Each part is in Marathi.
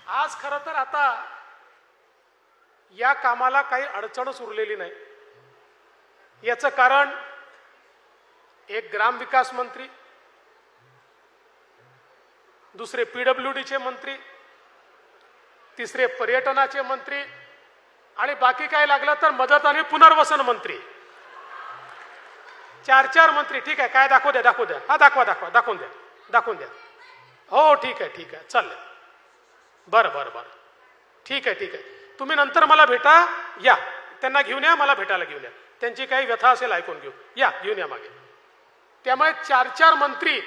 आज खरं तर आता या कामाला काही अडचणच उरलेली नाही। याचं कारण एक ग्रामविकास मंत्री, दुसरे पीडब्ल्यूडीचे मंत्री, तिसरे पर्यटनाचे मंत्री आणि बाकी काय लागलं तर मदत आणि पुनर्वसन मंत्री, चार मंत्री। ठीक आहे, काय दाखवू द्या हा दाखवून द्या। हो ठीक आहे चालेल। बरं ठीक आहे तुम्ही नंतर मला भेटा या, त्यांना घेऊन या, मला भेटायला घेऊन या, त्यांची काही व्यथा असेल ऐकून घेऊ या, घेऊन या मागे। त्यामुळे चार मंत्री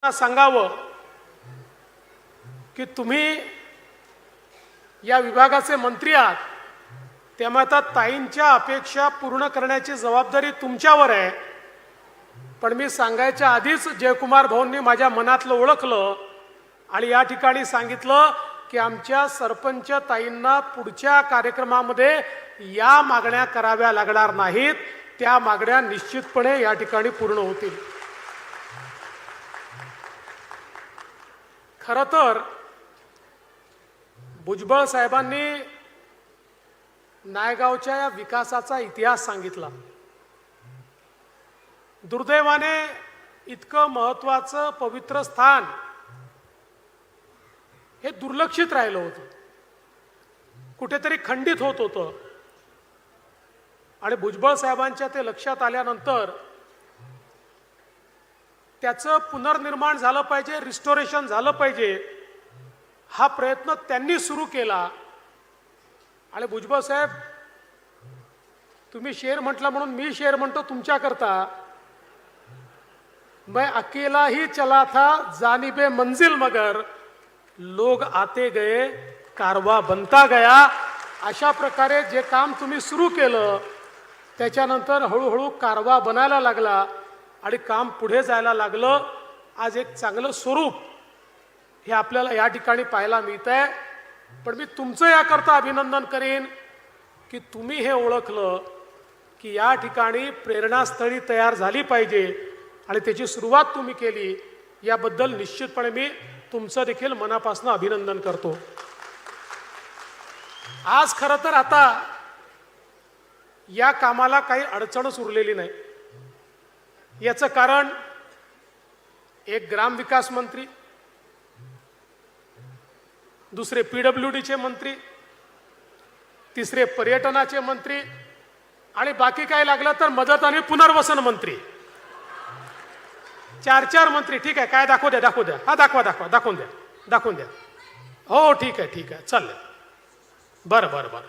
सांगावं की तुम्ही या विभागाचे मंत्री आहात, त्यामुळे आता ताईंच्या अपेक्षा पूर्ण करण्याची जबाबदारी तुमच्यावर आहे। पण मी सांगायच्या आधीच जयकुमार भाऊंनी माझ्या मनातलं ओळखलं आणि या ठिकाणी सांगितलं की आमच्या सरपंच ताईंना पुढच्या कार्यक्रमामध्ये या मागण्या कराव्या लागणार नाहीत, त्या मागण्या निश्चितपणे या ठिकाणी पूर्ण होतील। खरं तर भुजबळ साहेबांनी नायगावच्या या विकासाचा इतिहास सांगितला। दुर्दैवाने इतकं महत्त्वाचं पवित्र स्थान हे दुर्लक्षित राहिलं होतं, कुठेतरी खंडित होत होतं। आणि भुजबळ साहेबांच्या ते लक्षात आल्यानंतर त्याचं पुनर्निर्माण झालं पाहिजे, रिस्टोरेशन झालं पाहिजे, हा प्रयत्न त्यांनी सुरू केला। आणि भुजबळ साहेब, तुम्ही शेर म्हटला म्हणून मी शेर म्हणतो तुमच्याकरता, मैं अकेला ही चला था जानिबे मंजिल मगर लोग आते गए कारवा बनता गया। अशा प्रकारे जे काम तुम्ही सुरू केलं त्याच्यानंतर हळूहळू कारवा बनायला लागला आणि काम पुढे जायला लागलं। आज एक चांगलं स्वरूप हे आपल्याला या ठिकाणी पाहायला मिळतंय। पण मी तुमचं याकरता अभिनंदन करेन की तुम्ही हे ओळखलं की या ठिकाणी प्रेरणास्थळी तयार झाली पाहिजे आणि त्याची सुरुवात तुम्ही केली, याबद्दल निश्चितपणे मी तुमचं देखील मनापासून अभिनंदन करतो। आज खरं तर आता या कामाला काही अडचणच उरलेली नाही। याचं कारण एक ग्रामविकास मंत्री, दुसरे पीडब्ल्यूडीचे मंत्री, तिसरे पर्यटनाचे मंत्री आणि बाकी काय लागलं तर मदत आणि पुनर्वसन मंत्री, चार मंत्री। ठीक आहे, काय दाखवू द्या हा दाखवून द्या। हो ठीक आहे चालेल। बरं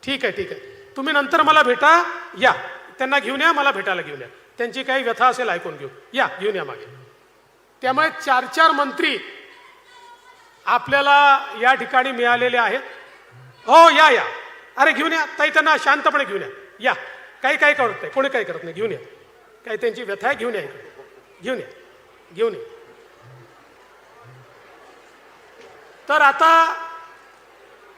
ठीक आहे तुम्ही नंतर मला भेटा या, त्यांना घेऊन या, मला भेटायला घेऊन या, त्यांची काही व्यथा असेल ऐकून घेऊ या, घेऊन या मागे। त्यामुळे चार मंत्री आपल्याला या ठिकाणी मिळालेले आहेत। हो या अरे घेऊन या ताई, त्यांना शांतपणे घेऊन या, काही करत नाही, कोणी काही करत नाही, घेऊन या, काही त्यांची व्यथा आहे, घेऊन या। तर आता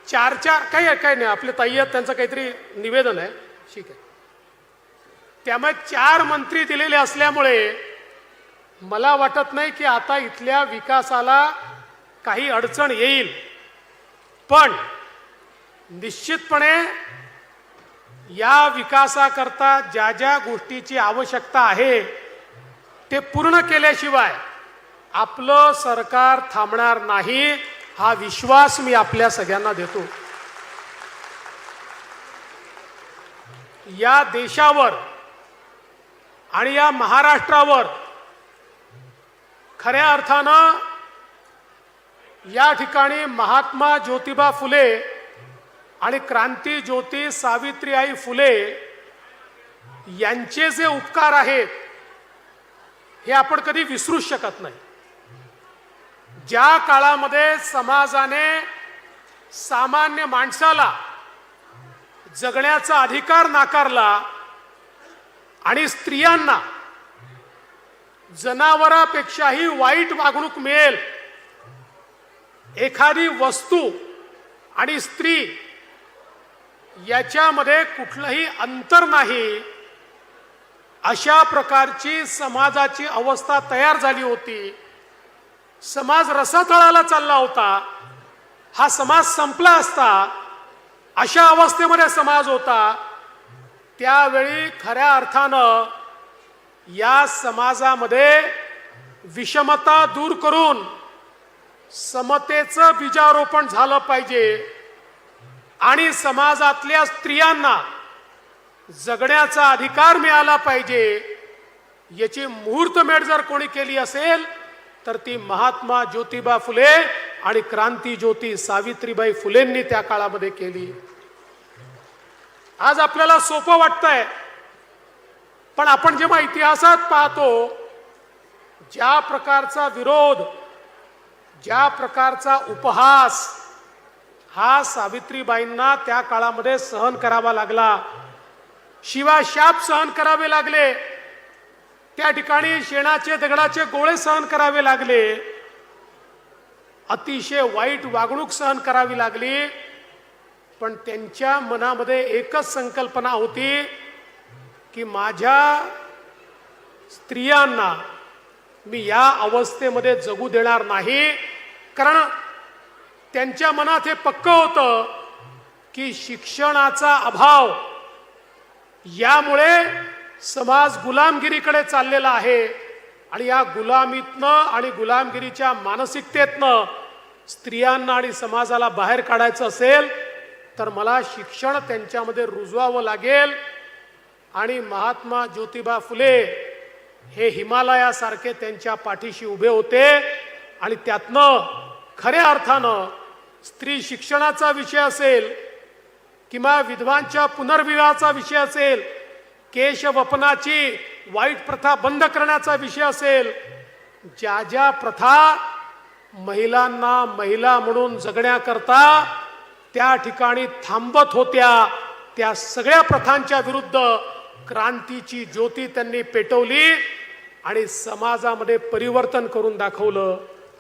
चार काही नाही, आपले ताई आहेत, त्यांचं काहीतरी निवेदन आहे, ठीक आहे। त्यामुळे 4 मंत्री दिलेले असल्यामुळे मला वाटत नाही की आता इथल्या विकासाला काही अडचण येईल। पण निश्चितपणे या विकासाकरता ज्या गोष्टीची आवश्यकता आहे ते पूर्ण केल्याशिवाय आपलं सरकार थांबणार नाही, हा विश्वास मी आपल्या सगळ्यांना देतो। या देशावर आणि या महाराष्ट्रावर खऱ्या अर्थानं या ठिकाणी महात्मा ज्योतिबा फुले आणि क्रांती ज्योती सावित्रीबाई फुले यांचे जे उपकार आहेत हे आपण कधी विसरू शकत नाही। ज्या काळामध्ये समाजाने सामान्य माणसाला जगण्याचा अधिकार नाकारला आणि स्त्रियांना जनावरापेक्षाही वाईट वागणूक मिळेल, एखादी वस्तू आणि स्त्री याच्यामध्ये कुठलंही अंतर नाही, अशा प्रकारची समाजाची अवस्था तयार झाली होती. समाज रसातळाला चालला होता. हा समाज संपला असता अशा अवस्थेमध्ये समाज होता. त्यावेळी खऱ्या अर्थानं या समाजामध्ये विषमता दूर करून समतेचं बीजारोपण झालं पाहिजे आणि समाजातल्या स्त्रियांना जगण्याचा अधिकार मिळाला पाहिजे. याची मुहूर्तमेढ जर कोणी केली असेल तर ती महात्मा ज्योतिबा फुले आणि क्रांती ज्योती सावित्रीबाई फुलेंनी त्या काळामध्ये केली. आज आपल्याला सोपं वाटतंय, पण आपण जेव्हा इतिहासात पाहतो ज्या प्रकारचा विरोध, ज्या प्रकारचा उपहास हा सावित्रीबाईंना त्या काळामध्ये सहन करावा लागला, शिवाशाप सहन करावे लागले, त्या ठिकाणी शेणाचे दगडाचे गोळे सहन करावे लागले, अतिशय वाईट वागणूक सहन करावी लागली. पण त्यांच्या मनामध्ये एकच संकल्पना होती की माझ्या स्त्रियांना मी या अवस्थेमध्ये जगू देणार नाही. कारण त्यांच्या मनात हे पक्क होतं की शिक्षणाचा अभाव यामुळे समाज गुलामगिरीकडे चाललेला आहे आणि या गुलामीतनं आणि गुलामगिरीच्या मानसिकतेतनं स्त्रियांना आणि समाजाला बाहेर काढायचं असेल तर मला शिक्षण त्यांच्यामध्ये रुजवावं लागेल. आणि महात्मा ज्योतिबा फुले हे हिमालयासारखे त्यांच्या पाठीशी उभे होते आणि त्यातनं खऱ्या अर्थानं स्त्री शिक्षणाचा विषय असेल किंवा विधवांच्या पुनर्विवाहाचा विषय असेल, केशवपनाची वाईट प्रथा बंद करण्याचा विषय असेल, ज्या ज्या प्रथा महिलांना महिला म्हणून जगण्याकरता त्या ठिकाणी थांबत होत्या, त्या सगळ्या प्रथांच्या विरुद्ध क्रांतीची ज्योती त्यांनी पेटवली आणि समाजामध्ये परिवर्तन करून दाखवलं.